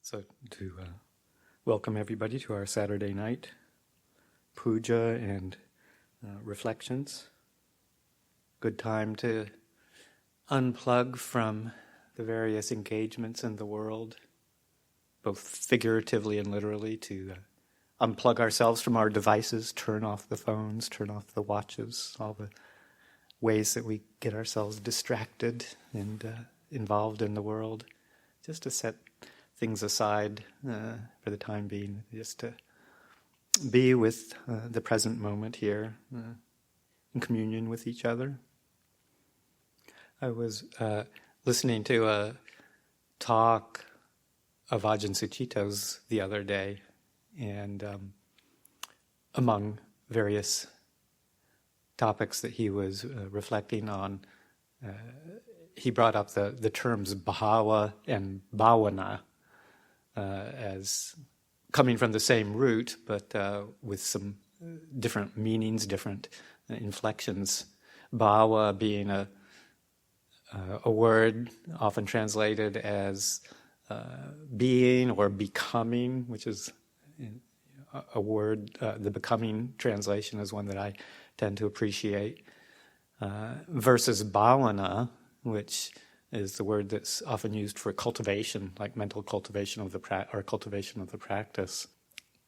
So to welcome everybody to our Saturday night puja and reflections. Good time to unplug from the various engagements in the world, both figuratively and literally, to unplug ourselves from our devices, turn off the phones, turn off the watches, all the ways that we get ourselves distracted and involved in the world, just to set things aside for the time being, just to be with the present moment here, in communion with each other. I was listening to a talk of Ajahn Sucitto's the other day, and among various topics that he was reflecting on, he brought up the terms bhava and bhavana as coming from the same root, but with some different meanings, different inflections. Bhava being a word often translated as being or becoming, which is a word, the becoming translation is one that I tend to appreciate, versus bhavana, which is the word that's often used for cultivation, like mental cultivation of the cultivation of the practice.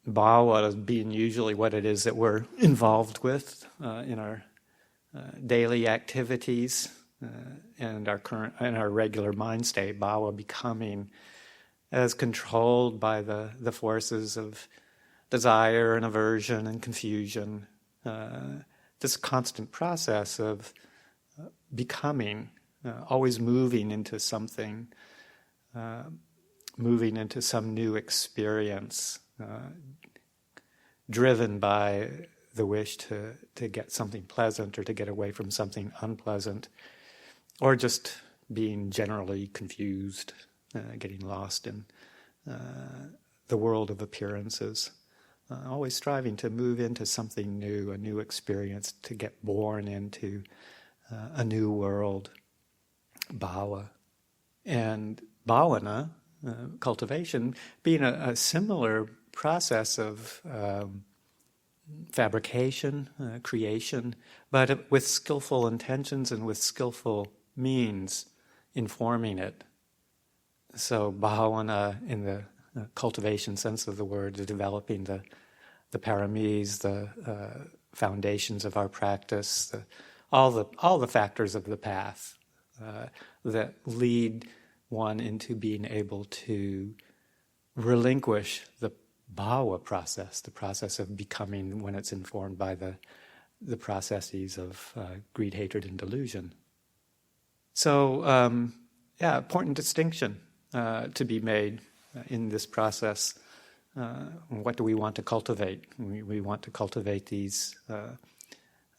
Bhava being usually what it is that we're involved with in our daily activities and our regular mind state. Bhava becoming as controlled by the forces of desire and aversion and confusion. This constant process of becoming. Always moving into something, moving into some new experience, driven by the wish to get something pleasant or to get away from something unpleasant, or just being generally confused, getting lost in the world of appearances. Always striving to move into something new, a new experience, to get born into a new world. Bhava. And bhavana, cultivation, being a similar process of fabrication, creation, but with skillful intentions and with skillful means informing it. So bhavana, in the cultivation sense of the word, is developing the paramis, the foundations of our practice, all the factors of the path. That lead one into being able to relinquish the bhava process, the process of becoming when it's informed by the processes of greed, hatred, and delusion. So, important distinction to be made in this process. What do we want to cultivate? We want to cultivate these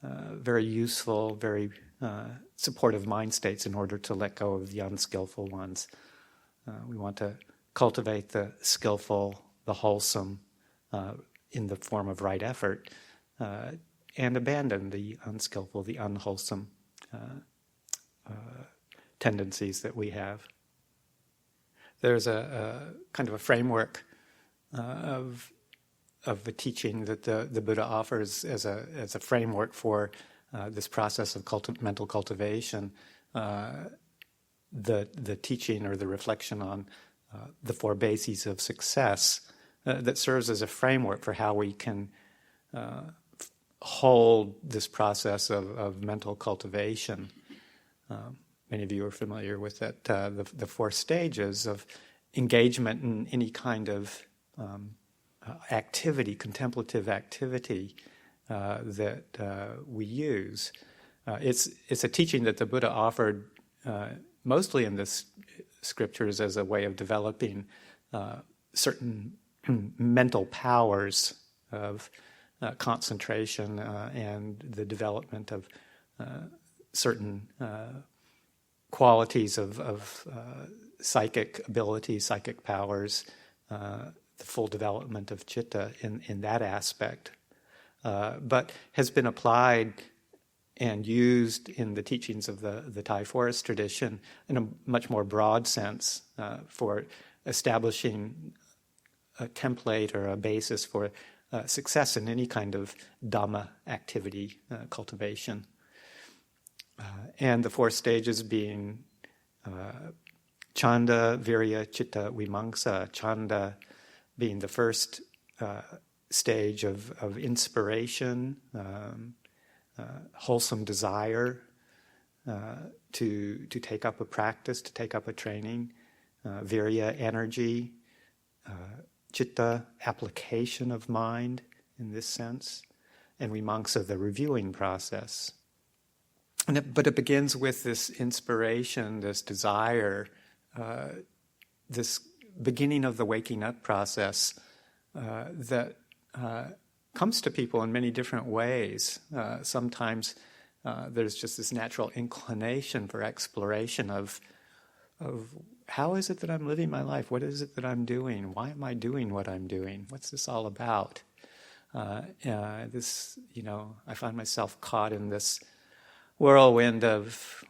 very useful, very supportive mind states in order to let go of the unskillful ones. We want to cultivate the skillful, the wholesome, in the form of right effort, and abandon the unskillful, the unwholesome tendencies that we have. There's a kind of a framework of the teaching that the Buddha offers as a framework for this process of mental cultivation, the teaching or the reflection on the four bases of success that serves as a framework for how we can hold this process of mental cultivation. Many of you are familiar with that, the four stages of engagement in any kind of activity, contemplative activity that we use. It's a teaching that the Buddha offered mostly in the scriptures as a way of developing certain mental powers of concentration and the development of certain qualities of psychic abilities, psychic powers, the full development of citta in that aspect. But has been applied and used in the teachings of the Thai forest tradition in a much more broad sense for establishing a template or a basis for success in any kind of Dhamma activity, cultivation. And the 4 stages being Chanda, Virya, Chitta, Vimamsa. Chanda being the first stage of inspiration, wholesome desire to take up a practice, to take up a training. Virya, energy. Chitta, application of mind in this sense. And Vimamsa, the reviewing process. But it begins with this inspiration, this desire, this beginning of the waking up process that comes to people in many different ways. Sometimes there's just this natural inclination for exploration of how is it that I'm living my life? What is it that I'm doing? Why am I doing what I'm doing? What's this all about? I find myself caught in this whirlwind of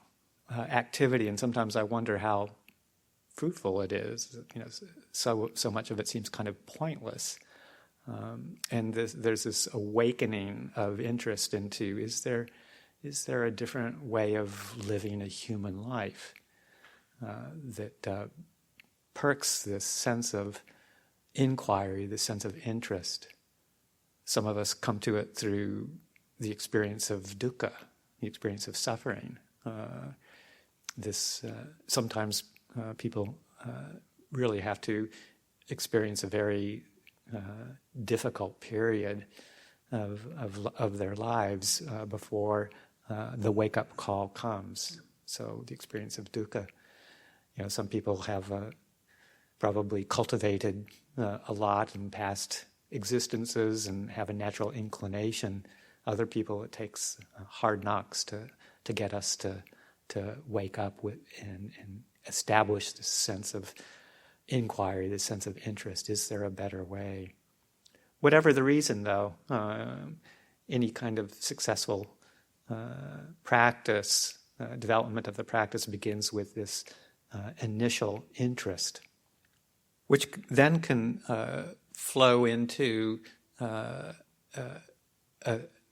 activity, and sometimes I wonder how fruitful it is. So much of it seems kind of pointless. And there's this awakening of interest into, is there a different way of living a human life that perks this sense of inquiry, this sense of interest? Some of us come to it through the experience of dukkha, the experience of suffering. Sometimes people really have to experience a very difficult period of their lives before the wake-up call comes. So the experience of dukkha. Some people have probably cultivated a lot in past existences and have a natural inclination. Other people, it takes hard knocks to get us to wake up with and establish this sense of inquiry, this sense of interest. Is there a better way? Whatever the reason, though, any kind of successful practice, development of the practice begins with this initial interest, which then can flow into a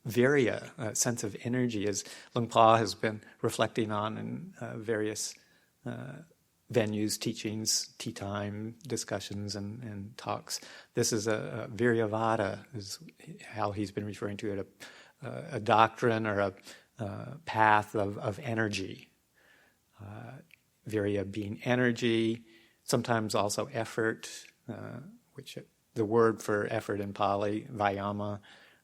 virya, a sense of energy, as Luang Por has been reflecting on in various venues, teachings, tea time, discussions, and talks. This is a viryavada, is how he's been referring to it, a doctrine or a path of energy. Virya being energy, sometimes also effort, which the word for effort in Pali, vayama,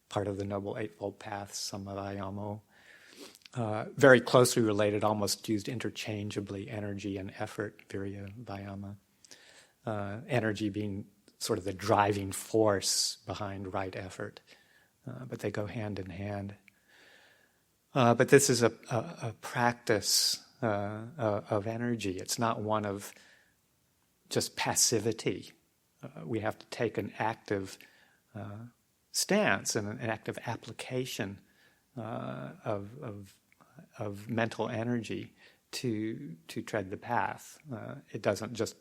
part of the Noble Eightfold Path, samadhayamo. Very closely related, almost used interchangeably, energy and effort, virya, vayama. Energy being sort of the driving force behind right effort, but they go hand in hand. But this is a practice of energy. It's not one of just passivity. We have to take an active stance and an active application of mental energy to tread the path. It doesn't just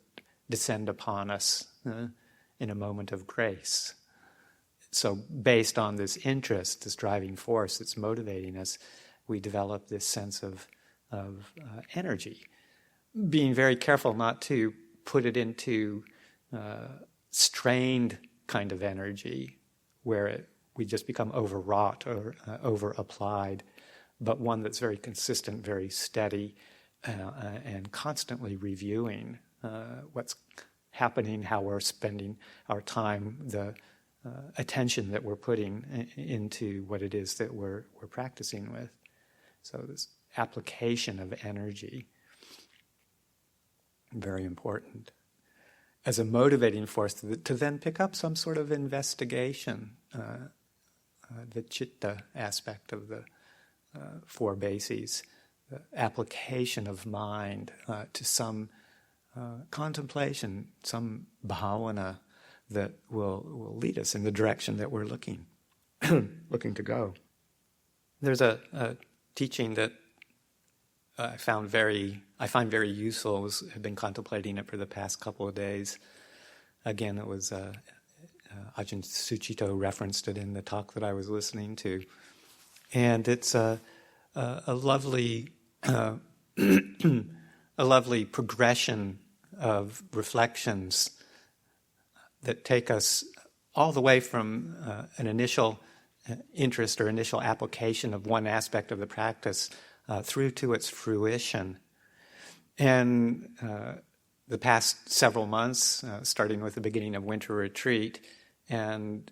descend upon us in a moment of grace. So based on this interest, this driving force that's motivating us, we develop this sense of energy. Being very careful not to put it into strained kind of energy where we just become overwrought or over-applied, but one that's very consistent, very steady, and constantly reviewing what's happening, how we're spending our time, the attention that we're putting into what it is that we're practicing with. So this application of energy, very important. As a motivating force to then pick up some sort of investigation, the chitta aspect of the 4 bases, the application of mind to some contemplation, some bhavana that will lead us in the direction that we're looking to go. There's a teaching that I find very useful. I've been contemplating it for the past couple of days. again, it was Ajahn Suchito referenced it in the talk that I was listening to. And it's a lovely a lovely progression of reflections that take us all the way from an initial interest or initial application of one aspect of the practice through to its fruition. And the past several months, starting with the beginning of winter retreat and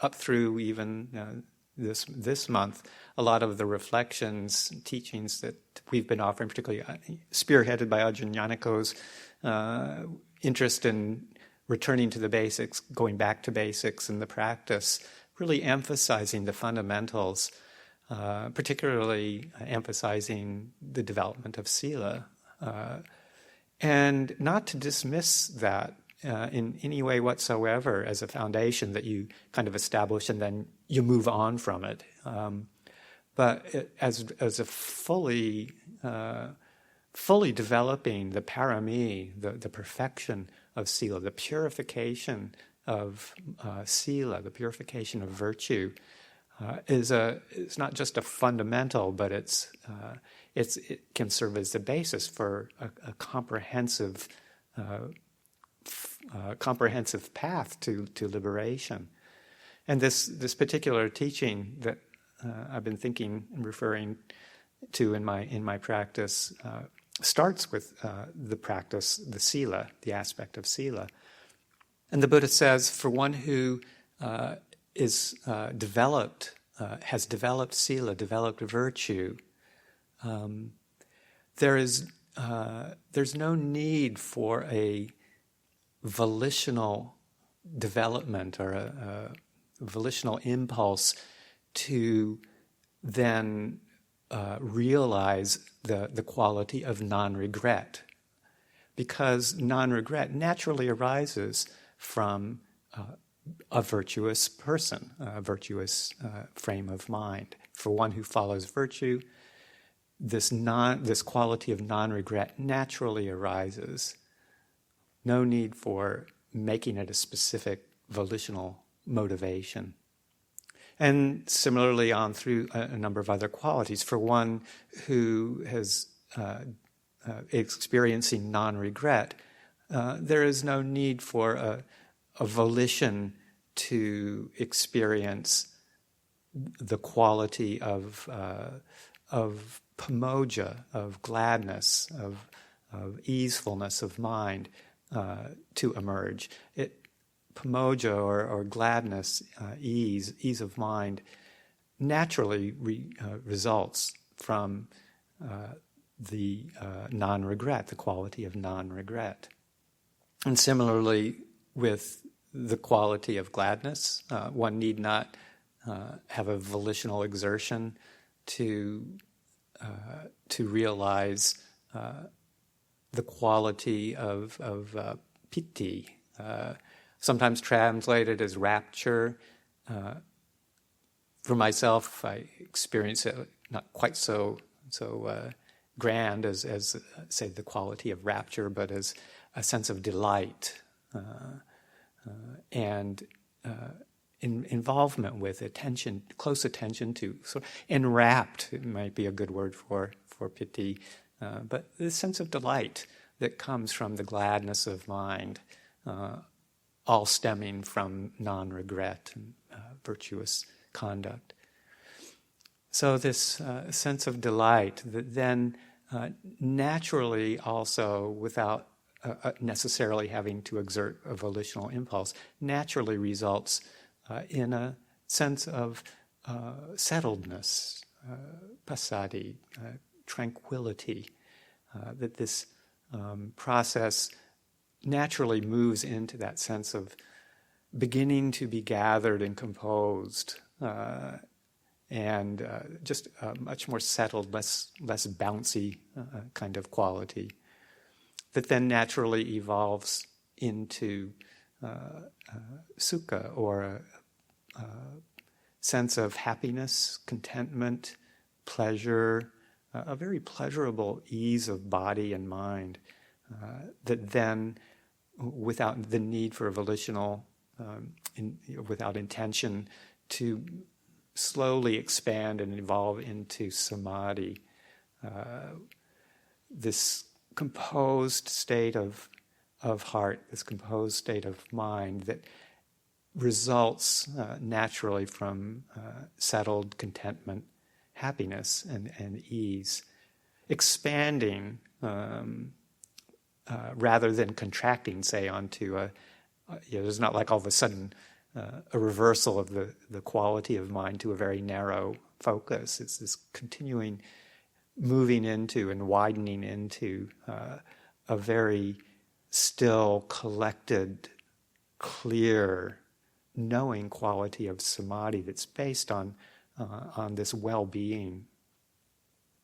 up through even this month, a lot of the reflections, teachings that we've been offering, particularly spearheaded by Ajahn Yaniko's interest in returning to the basics, going back to basics in the practice, really emphasizing the fundamentals, particularly emphasizing the development of sila, and not to dismiss that in any way whatsoever as a foundation that you kind of establish and then you move on from it. But as a fully developing the parami, the perfection of sila, the purification of sila, the purification of virtue, is not just a fundamental, but it can serve as the basis for a comprehensive path to liberation. And this particular teaching that I've been thinking and referring to in my practice starts with the practice, the sila, the aspect of sila. And the Buddha says, for one who has developed sila, developed virtue, there's no need for a volitional development or a volitional impulse to then realize the quality of non-regret, because non-regret naturally arises from a virtuous person, a virtuous frame of mind. For one who follows virtue, this quality of non-regret naturally arises. No need for making it a specific volitional motivation. And similarly on through a number of other qualities. For one who has experiencing non-regret, there is no need for a volition to experience the quality of pamoja, of gladness, of easefulness of mind to emerge. Pamoja or gladness, ease of mind, naturally results from the non-regret, the quality of non-regret. And similarly, with the quality of gladness, one need not have a volitional exertion to realize the quality of piti, sometimes translated as rapture. For myself, I experience it not quite so grand as say the quality of rapture, but as a sense of delight and involvement with attention, close attention to, so enwrapped. It might be a good word for piti, but the sense of delight that comes from the gladness of mind. All stemming from non-regret and virtuous conduct. So this sense of delight that then naturally also, without necessarily having to exert a volitional impulse, naturally results in a sense of settledness, passaddhi, tranquility, that this process naturally moves into that sense of beginning to be gathered and composed, and just a much more settled, less bouncy kind of quality that then naturally evolves into sukha, or a sense of happiness, contentment, pleasure, a very pleasurable ease of body and mind that then without the need for a volitional, without intention, to slowly expand and evolve into samadhi. This composed state of heart, this composed state of mind that results naturally from settled contentment, happiness, and ease, expanding rather than contracting, say, onto there's not like all of a sudden a reversal of the quality of mind to a very narrow focus. It's this continuing moving into and widening into a very still, collected, clear, knowing quality of samadhi that's based on this well-being.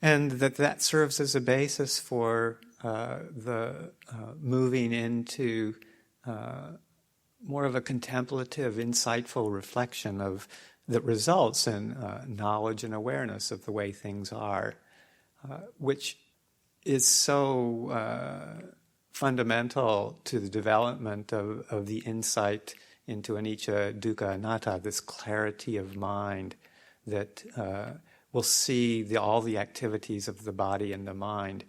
And that serves as a basis for the moving into more of a contemplative, insightful reflection that results in knowledge and awareness of the way things are, which is so fundamental to the development of the insight into anicca, dukkha, anatta, this clarity of mind that will see all the activities of the body and the mind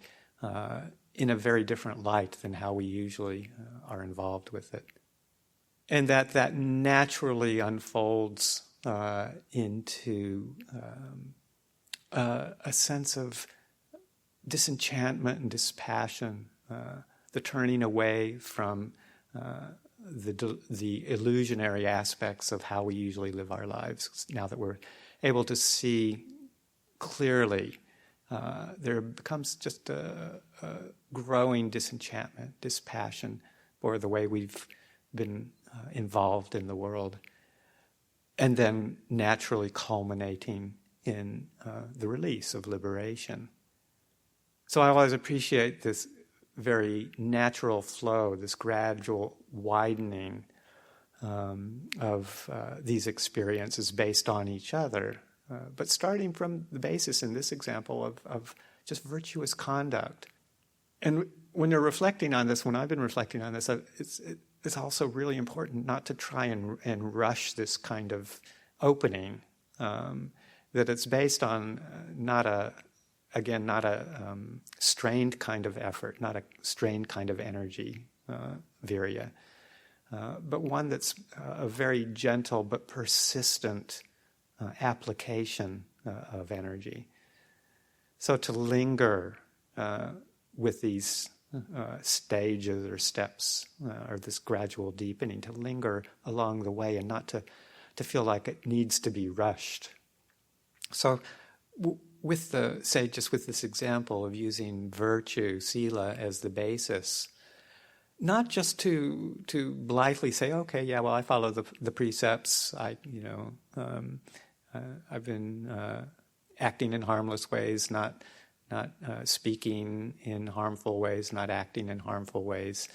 in a very different light than how we usually are involved with it. And that naturally unfolds into a sense of disenchantment and dispassion, the turning away from the illusionary aspects of how we usually live our lives. Now that we're able to see clearly, there becomes just a growing disenchantment, dispassion for the way we've been involved in the world, and then naturally culminating in the release of liberation. So I always appreciate this very natural flow, this gradual widening of these experiences based on each other, but starting from the basis in this example of just virtuous conduct. And when you're reflecting on this, when I've been reflecting on this, it's also really important not to try and rush this kind of opening, that it's based on not a strained kind of effort, not a strained kind of energy, virya, but one that's a very gentle but persistent application of energy. So to linger with these stages or steps, or this gradual deepening, to linger along the way and not to feel like it needs to be rushed. So with this example of using virtue, sila, as the basis, not just to blithely say, okay, yeah, well, I follow the precepts. I've been acting in harmless ways, not speaking in harmful ways, not acting in harmful ways,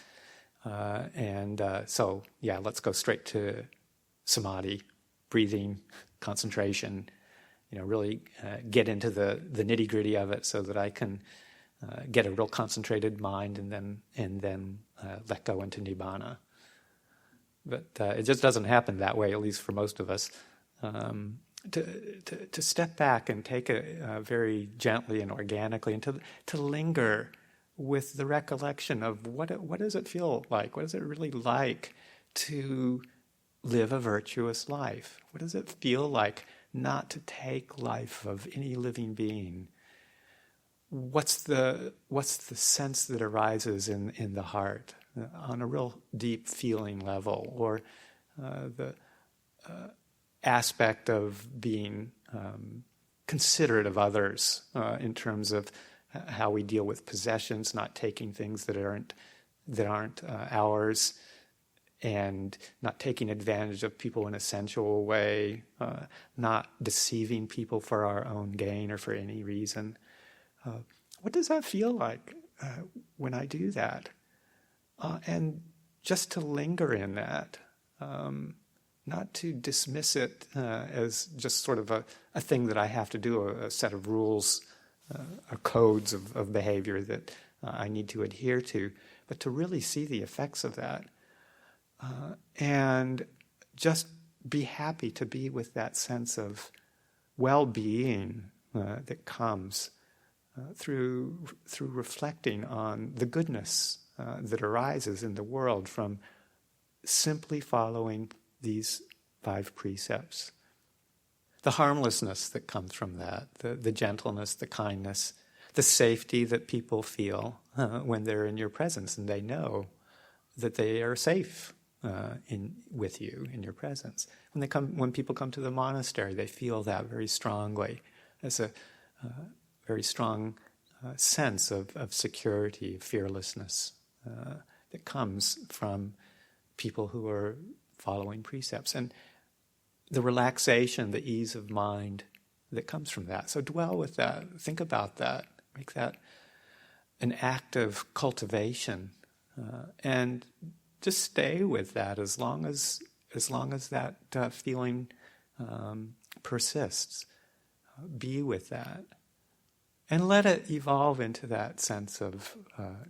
so yeah, let's go straight to samadhi, breathing, concentration. Really get into the nitty-gritty of it so that I can get a real concentrated mind and then let go into nibbana. But it just doesn't happen that way, at least for most of us. To step back and take it very gently and organically, and to linger with the recollection of what does it feel like? What is it really like to live a virtuous life? What does it feel like not to take life of any living being? What's the sense that arises in the heart on a real deep feeling level, or the aspect of being considerate of others in terms of how we deal with possessions, not taking things that aren't ours, and not taking advantage of people in a sensual way, not deceiving people for our own gain or for any reason. What does that feel like when I do that? And just to linger in that, not to dismiss it as just sort of a thing that I have to do, a set of rules or codes of behavior that I need to adhere to, but to really see the effects of that. And just be happy to be with that sense of well-being that comes through reflecting on the goodness that arises in the world from simply following these 5 precepts. The harmlessness that comes from that, the gentleness, the kindness, the safety that people feel when they're in your presence and they know that they are safe with you in your presence. When people come to the monastery, they feel that very strongly as a very strong sense of security, of fearlessness that comes from people who are following precepts. And the relaxation, the ease of mind that comes from that. So dwell with that. Think about that. Make that an active cultivation, and just stay with that as long as that feeling persists. Be with that, and let it evolve into that sense of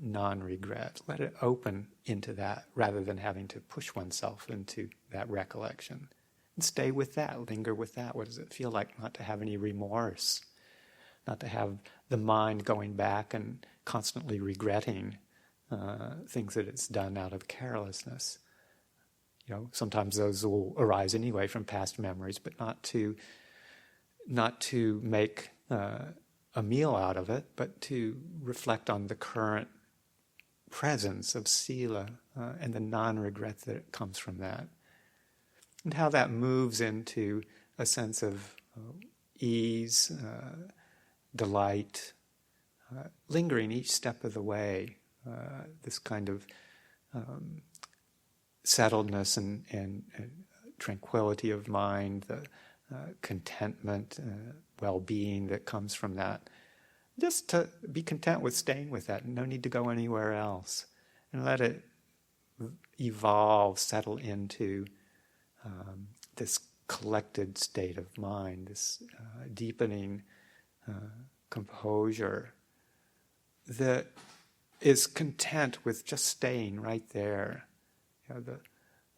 non-regret. Let it open into that rather than having to push oneself into that recollection. And stay with that, linger with that. What does it feel like not to have any remorse? Not to have the mind going back and constantly regretting things that it's done out of carelessness. Sometimes those will arise anyway from past memories, but not to make a meal out of it, but to reflect on the current presence of sila and the non-regret that comes from that. And how that moves into a sense of ease, delight, lingering each step of the way, this kind of settledness and tranquility of mind, the contentment, well-being that comes from that. Just to be content with staying with that, no need to go anywhere else. And let it evolve, settle into this collected state of mind, this deepening composure that is content with just staying right there.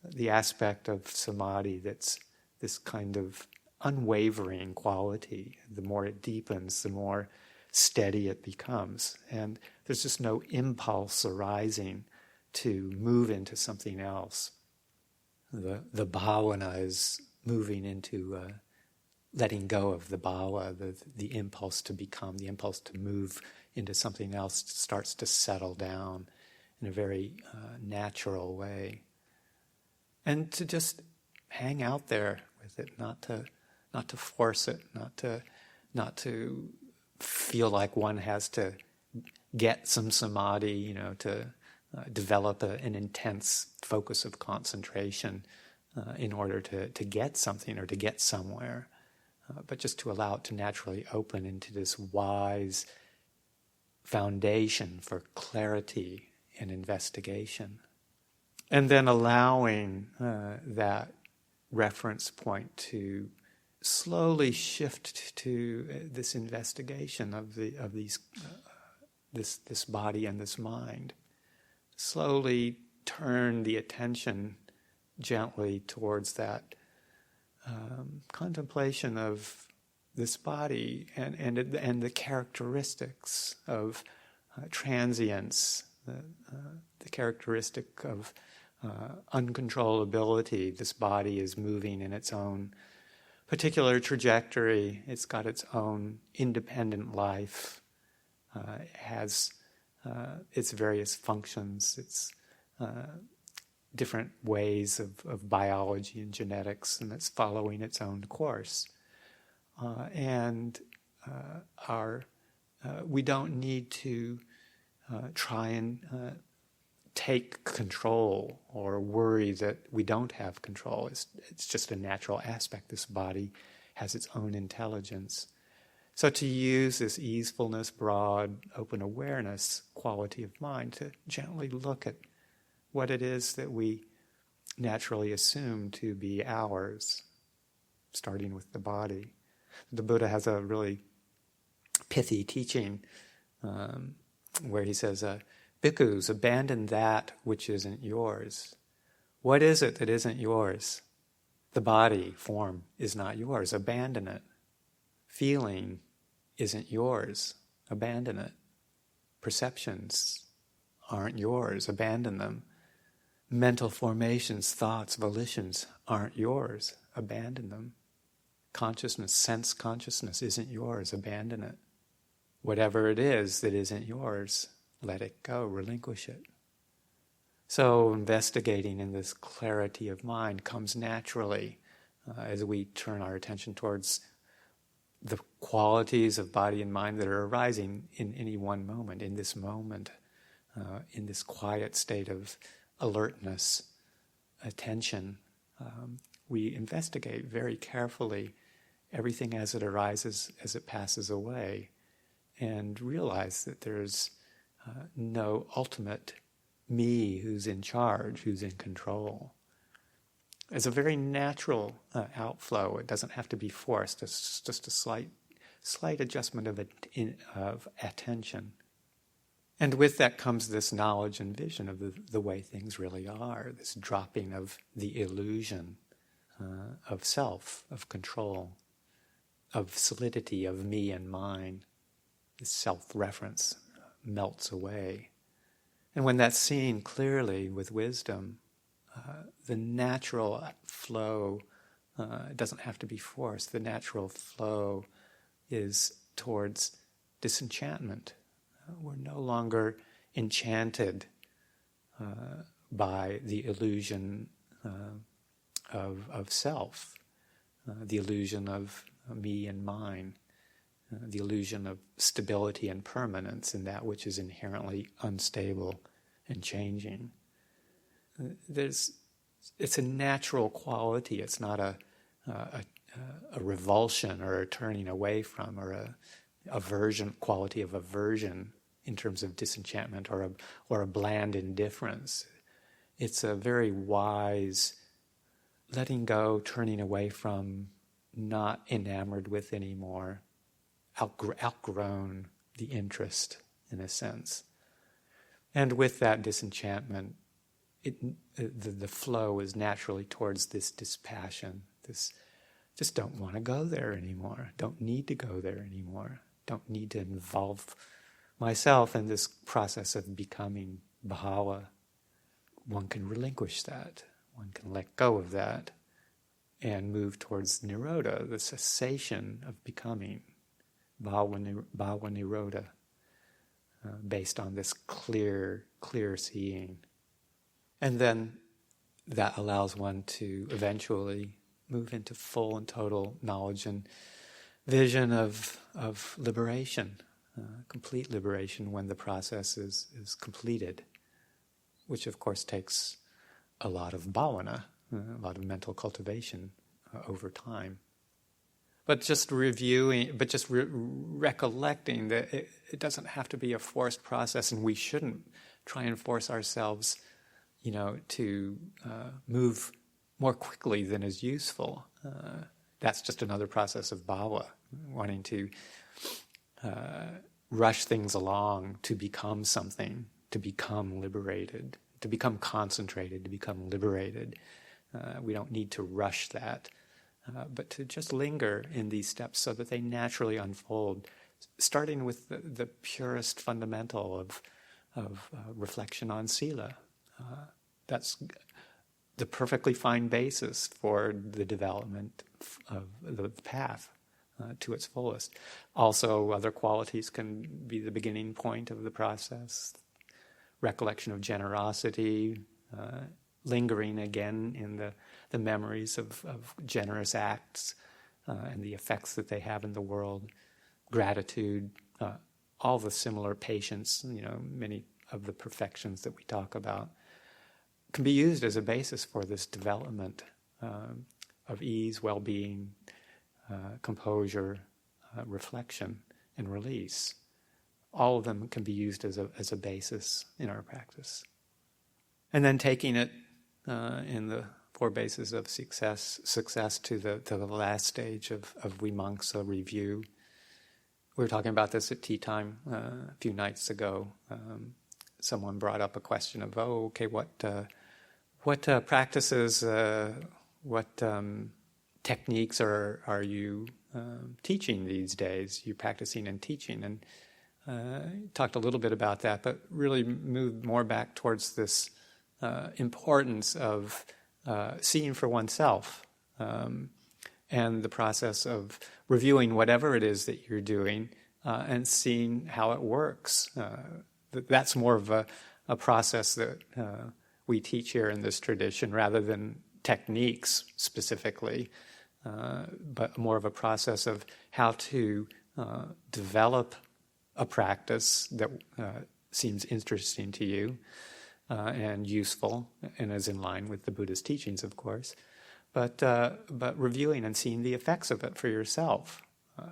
The aspect of samadhi that's this kind of unwavering quality. The more it deepens, the more steady it becomes. And there's just no impulse arising to move into something else. The bhavana is moving into letting go of the bhava, the impulse to become, the impulse to move into something else starts to settle down in a very natural way. And to just hang out there with it, not to force it, not to feel like one has to get some samadhi, to develop an intense focus of concentration in order to get something or to get somewhere, but just to allow it to naturally open into this wise foundation for clarity and investigation. And then allowing that reference point to slowly shift to this investigation of this body and this mind. Slowly turn the attention gently towards that contemplation of this body and the characteristics of transience, the characteristic of uncontrollability. This body is moving in its own particular trajectory. It's got its own independent life. It has its various functions, its different ways of biology and genetics, and it's following its own course. We don't need to try and take control or worry that we don't have control. It's just a natural aspect. This body has its own intelligence. So to use this easefulness, broad, open awareness quality of mind to gently look at what it is that we naturally assume to be ours, starting with the body. The Buddha has a really pithy teaching where he says, Bhikkhus, abandon that which isn't yours. What is it that isn't yours? The body, form, is not yours. Abandon it. Feeling isn't yours. Abandon it. Perceptions aren't yours. Abandon them. Mental formations, thoughts, volitions aren't yours. Abandon them. Consciousness, sense consciousness isn't yours. Abandon it. Whatever it is that isn't yours, let it go. Relinquish it. So investigating in this clarity of mind comes naturally as we turn our attention towards the qualities of body and mind that are arising in any one moment, in this quiet state of alertness, attention. We investigate very carefully everything as it arises, as it passes away, and realize that there's no ultimate me who's in charge, who's in control. It's a very natural outflow. It doesn't have to be forced. It's just a slight adjustment of attention. And with that comes this knowledge and vision of the way things really are, this dropping of the illusion of self, of control, of solidity, of me and mine. This self-reference melts away. And when that's seen clearly with wisdom, the natural flow doesn't have to be forced. The natural flow is towards disenchantment. We're no longer enchanted by the illusion of self, the illusion of me and mine, the illusion of stability and permanence in that which is inherently unstable and changing. It's a natural quality. It's not a revulsion or a turning away from, or a aversion, quality of aversion in terms of disenchantment, or a bland indifference. It's a very wise letting go, turning away from, not enamored with anymore, outgrown the interest, in a sense. And with that disenchantment, the flow is naturally towards this dispassion, this just don't want to go there anymore, don't need to go there anymore, don't need to involve myself in this process of becoming bhava. One can relinquish that, one can let go of that, and move towards nirodha, the cessation of becoming, bhava nirodha, based on this clear seeing. And then that allows one to eventually move into full and total knowledge and vision of liberation, complete liberation when the process is completed, which of course takes a lot of bhavana, a lot of mental cultivation over time. But just reviewing, recollecting that it doesn't have to be a forced process, and we shouldn't try and force ourselves, to move more quickly than is useful. That's just another process of bhava, wanting to rush things along to become something, to become liberated, to become concentrated, to become liberated. We don't need to rush that, but to just linger in these steps so that they naturally unfold, starting with the purest fundamental of reflection on sila. That's the perfectly fine basis for the development of the path to its fullest. Also, other qualities can be the beginning point of the process. Recollection of generosity, lingering again in the memories of generous acts and the effects that they have in the world. Gratitude, all the similar patience, many of the perfections that we talk about, can be used as a basis for this development of ease, well-being, composure, reflection, and release. All of them can be used as a basis in our practice. And then taking it in the four bases of success to the last stage of vimamsa, review. We were talking about this at tea time a few nights ago. someone brought up a question of, what practices, what techniques are you teaching these days? You practicing and teaching, and talked a little bit about that, but really moved more back towards this importance of seeing for oneself, and the process of reviewing whatever it is that you're doing and seeing how it works. That's more of a process that we teach here in this tradition, rather than techniques specifically, but more of a process of how to develop a practice that seems interesting to you and useful, and is in line with the Buddha's teachings, of course, but reviewing and seeing the effects of it for yourself.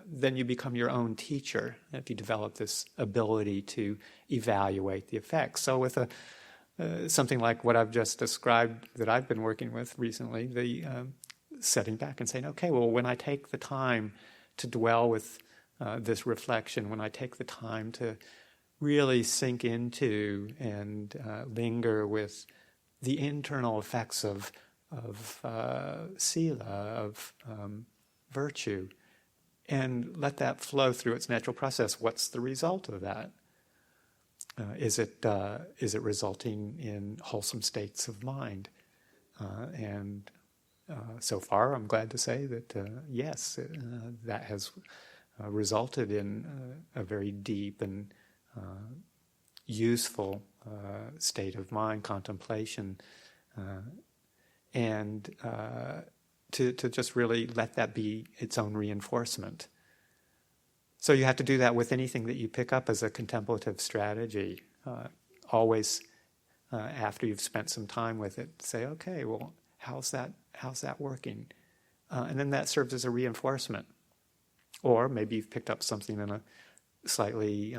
Then you become your own teacher if you develop this ability to evaluate the effects. So with something like what I've just described that I've been working with recently, the setting back and saying, okay, well, when I take the time to dwell with this reflection, when I take the time to really sink into and linger with the internal effects of sila, of virtue, and let that flow through its natural process, what's the result of that? Is it resulting in wholesome states of mind? And so far, I'm glad to say that yes, that has resulted in a very deep and useful state of mind, contemplation, and to just really let that be its own reinforcement. So you have to do that with anything that you pick up as a contemplative strategy. Always, after you've spent some time with it, say, okay, well, how's that working? And then that serves as a reinforcement. Or maybe you've picked up something in a slightly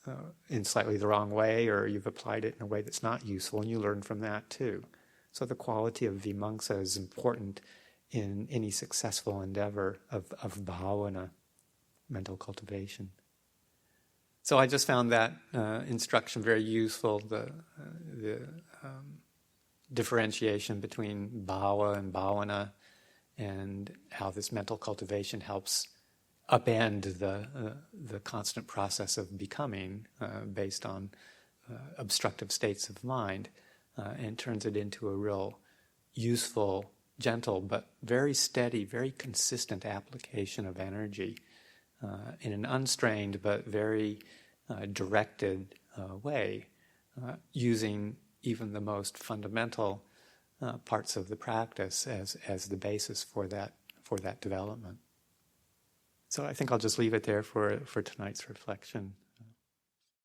the wrong way, or you've applied it in a way that's not useful, and you learn from that too. So the quality of vimamsa is important in any successful endeavor of bhavana, mental cultivation. So I just found that instruction very useful, the differentiation between bhava and bhavana, and how this mental cultivation helps upend the constant process of becoming based on obstructive states of mind, and turns it into a real useful, gentle, but very steady, very consistent application of energy in an unstrained but very directed way, using even the most fundamental parts of the practice as the basis for that development. So I think I'll just leave it there for tonight's reflection.